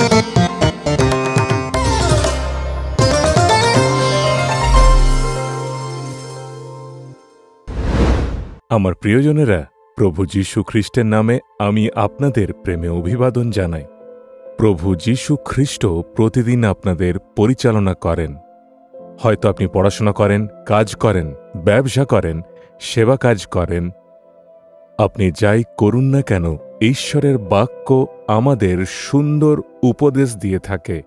আমার প্রিয়জনেরা, প্রভু যীশু খ্রিস্টের নামে আমি আপনাদের প্রেমে অভিবাদন জানাই। প্রভু যীশু খ্রিস্ট প্রতিদিন আপনাদের পরিচালনা করেন। হয়তো আপনি পড়াশোনা করেন, কাজ করেন, ব্যবসা করেন, সেবা কাজ করেন। আপনি যাই করুন না কেন, ঈশ্বরের বাক্য আমাদের সুন্দর উপদেশ দিয়ে থাকে।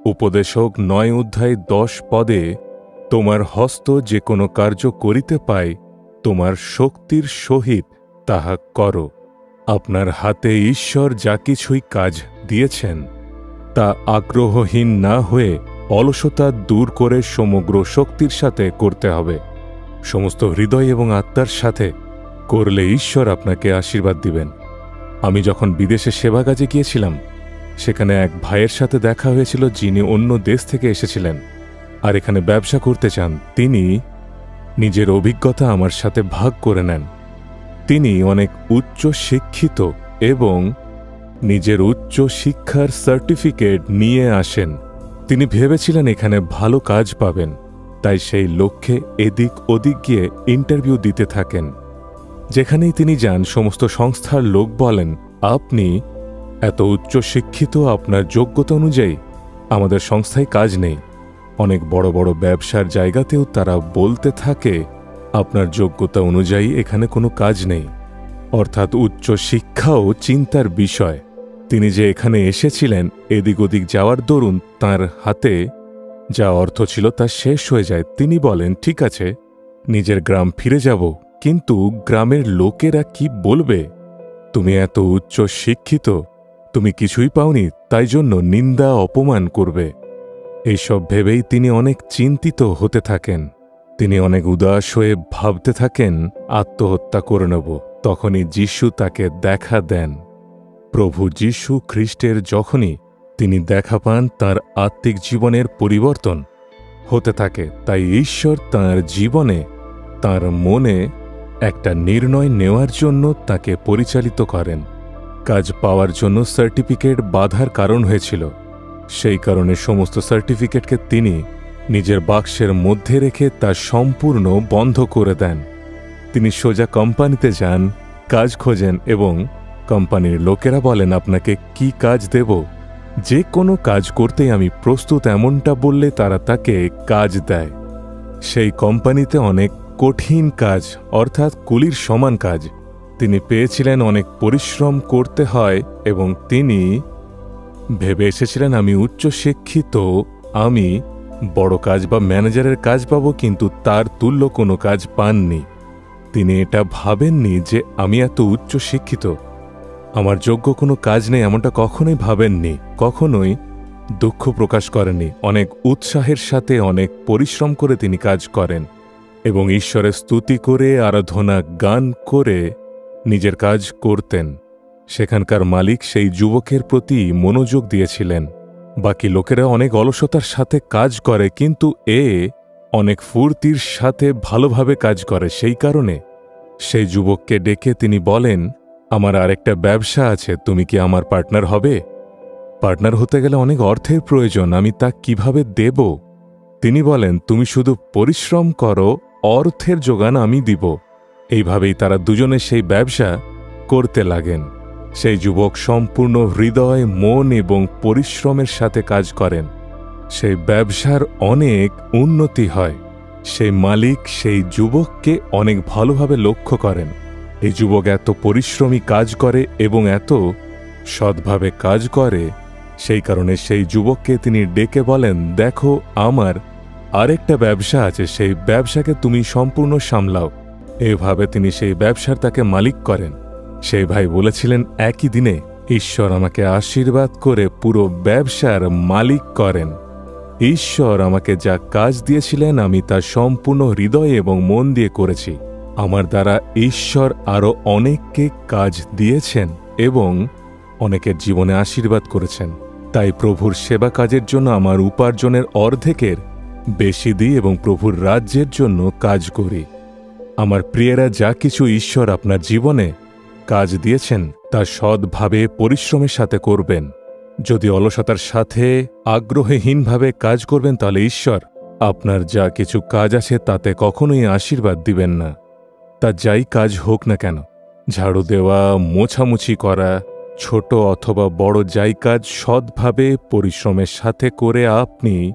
উপদেশক 9:10 তোমার হস্ত যে কোনো কার্য করিতে পায়, তোমার শক্তির সহিত তাহা করো। আপনার হাতে ঈশ্বর যা কিছুই কাজ দিয়েছেন, তা আগ্রহহীন না হয়ে অলসতা দূর করে সমগ্র শক্তির সাথে করতে হবে। সমস্ত হৃদয় এবং আত্মার সাথে করলে ঈশ্বর আপনাকে আশীর্বাদ দিবেন। আমি যখন বিদেশে সেবা কাজে গিয়েছিলাম, সেখানে এক ভাইয়ের সাথে দেখা হয়েছিল যিনি অন্য দেশ থেকে এসেছিলেন আর এখানে ব্যবসা করতে চান। তিনি নিজের অভিজ্ঞতা আমার সাথে ভাগ করে নেন। তিনি অনেক উচ্চ শিক্ষিত এবং নিজের উচ্চ শিক্ষার সার্টিফিকেট নিয়ে আসেন। তিনি ভেবেছিলেন এখানে ভালো কাজ পাবেন, তাই সেই লক্ষ্যে এদিক ওদিক গিয়ে ইন্টারভিউ দিতে থাকেন। যেখানেই তিনি যান, সমস্ত সংস্থার লোক বলেন, আপনি এত উচ্চ শিক্ষিত, আপনার যোগ্যতা অনুযায়ী আমাদের সংস্থায় কাজ নেই। অনেক বড় বড় ব্যবসার জায়গাতেও তারা বলতে থাকে, আপনার যোগ্যতা অনুযায়ী এখানে কোনো কাজ নেই। অর্থাৎ উচ্চ শিক্ষাও চিন্তার বিষয়। তিনি যে এখানে এসেছিলেন, এদিক ওদিক যাওয়ার দরুন তাঁর হাতে যা অর্থ ছিল তা শেষ হয়ে যায়। তিনি বলেন, ঠিক আছে, নিজের গ্রাম ফিরে যাব, কিন্তু গ্রামের লোকেরা কি বলবে? তুমি এত উচ্চ শিক্ষিত, তুমি কিছুই পাওনি, তাই জন্য নিন্দা অপমান করবে। এইসব ভেবেই তিনি অনেক চিন্তিত হতে থাকেন। তিনি অনেক উদাস হয়ে ভাবতে থাকেন, আত্মহত্যা করে নেব। তখনই যীশু তাকে দেখা দেন। প্রভু যীশু খ্রিস্টের যখনই তিনি দেখা পান, তাঁর আত্মিক জীবনের পরিবর্তন হতে থাকে। তাই ঈশ্বর তাঁর জীবনে, তাঁর মনে একটা নির্ণয় নেওয়ার জন্য তাকে পরিচালিত করেন। কাজ পাওয়ার জন্য সার্টিফিকেট বাধার কারণ হয়েছিল। সেই কারণে সমস্ত সার্টিফিকেটকে তিনি নিজের বাক্সের মধ্যে রেখে তা সম্পূর্ণ বন্ধ করে দেন। তিনি সোজা কোম্পানিতে যান, কাজ খোঁজেন এবং কোম্পানির লোকেরা বলেন, আপনাকে কি কাজ দেব? যে কোনো কাজ করতেই আমি প্রস্তুত, এমনটা বললে তারা তাকে কাজ দেয়। সেই কোম্পানিতে অনেক কঠিন কাজ, অর্থাৎ কুলির সমান কাজ তিনি পেয়েছিলেন। অনেক পরিশ্রম করতে হয় এবং তিনি ভেবে এসেছিলেন, আমি উচ্চ শিক্ষিত, আমি বড় কাজ বা ম্যানেজারের কাজ পাবো, কিন্তু তার তুল্য কোনো কাজ পাননি। তিনি এটা ভাবেননি যে আমি এত উচ্চ শিক্ষিত, আমার যোগ্য কোনো কাজ নেই, এমনটা কখনোই ভাবেননি। কখনোই দুঃখ প্রকাশ করেননি। অনেক উৎসাহের সাথে অনেক পরিশ্রম করে তিনি কাজ করেন এবং ঈশ্বরের স্তুতি করে, আরাধনা গান করে নিজের কাজ করতেন। সেখানকার মালিক সেই যুবকের প্রতি মনোযোগ দিয়েছিলেন। বাকি লোকেরা অনেক অলসতার সাথে কাজ করে, কিন্তু এ অনেক ফুর্তির সাথে ভালোভাবে কাজ করে। সেই কারণে সেই যুবককে ডেকে তিনি বলেন, আমার আরেকটা ব্যবসা আছে, তুমি কি আমার পার্টনার হবে? পার্টনার হতে গেলে অনেক অর্থের প্রয়োজন, আমি তা কিভাবে দেব? তিনি বলেন, তুমি শুধু পরিশ্রম করো, অর্থের যোগান আমি দিব। এইভাবেই তারা দুজনে সেই ব্যবসা করতে লাগেন। সেই যুবক সম্পূর্ণ হৃদয়, মন এবং পরিশ্রমের সাথে কাজ করেন। সেই ব্যবসার অনেক উন্নতি হয়। সেই মালিক সেই যুবককে অনেক ভালোভাবে লক্ষ্য করেন। এই যুবক এত পরিশ্রমী কাজ করে এবং এত সৎভাবে কাজ করে, সেই কারণে সেই যুবককে তিনি ডেকে বলেন, দেখো, আমার আরেকটা ব্যবসা আছে, সেই ব্যবসাকে তুমি সম্পূর্ণ সামলাও। এভাবে তিনি সেই ব্যবসার তাকে মালিক করেন। সেই ভাই বলেছিলেন, একই দিনে ঈশ্বর আমাকে আশীর্বাদ করে পুরো ব্যবসার মালিক করেন। ঈশ্বর আমাকে যা কাজ দিয়েছিলেন, আমি তা সম্পূর্ণ হৃদয় এবং মন দিয়ে করেছি। আমার দ্বারা ঈশ্বর আরও অনেককে কাজ দিয়েছেন এবং অনেকের জীবনে আশীর্বাদ করেছেন। তাই প্রভুর সেবা কাজের জন্য আমার উপার্জনের অর্ধেকের বেশি দিই এবং প্রভুর রাজ্যের জন্য কাজ করি। আমার প্রিয়েরা, যা কিছু ঈশ্বর আপনার জীবনে কাজ দিয়েছেন তা সৎভাবে পরিশ্রমের সাথে করবেন। যদি অলসতার সাথে আগ্রহহীনভাবে কাজ করবেন তাহলে ঈশ্বর আপনার যা কিছু কাজ আছে তাতে কখনোই আশীর্বাদ দিবেন না। তা যাই কাজ হোক না কেন, ঝাড়ু দেওয়া, মোছামুছি করা, ছোট অথবা বড় যাই কাজ সৎভাবে পরিশ্রমের সাথে করে আপনি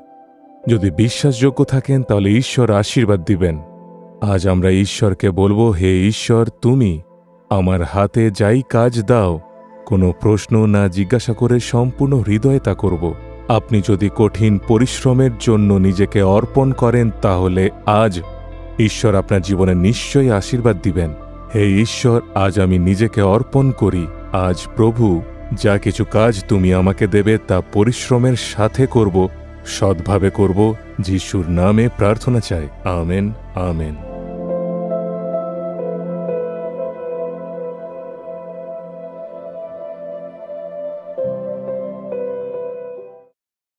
যদি বিশ্বাসযোগ্য থাকেন তাহলে ঈশ্বর আশীর্বাদ দিবেন। আজ আমরা ঈশ্বরকে বলবো, হে ঈশ্বর, তুমি আমার হাতে যাই কাজ দাও, কোনো প্রশ্ন না জিজ্ঞাসা করে সম্পূর্ণ হৃদয়ে তা করব। আপনি যদি কঠিন পরিশ্রমের জন্য নিজেকে অর্পণ করেন তাহলে আজ ঈশ্বর আপনার জীবনে নিশ্চয়ই আশীর্বাদ দিবেন। হে ঈশ্বর, আজ আমি নিজেকে অর্পণ করি। আজ প্রভু, যা কিছু কাজ তুমি আমাকে দেবে তা পরিশ্রমের সাথে করব, সৎভাবে করব। যিশুর নামে প্রার্থনা চাই। Amen, amen.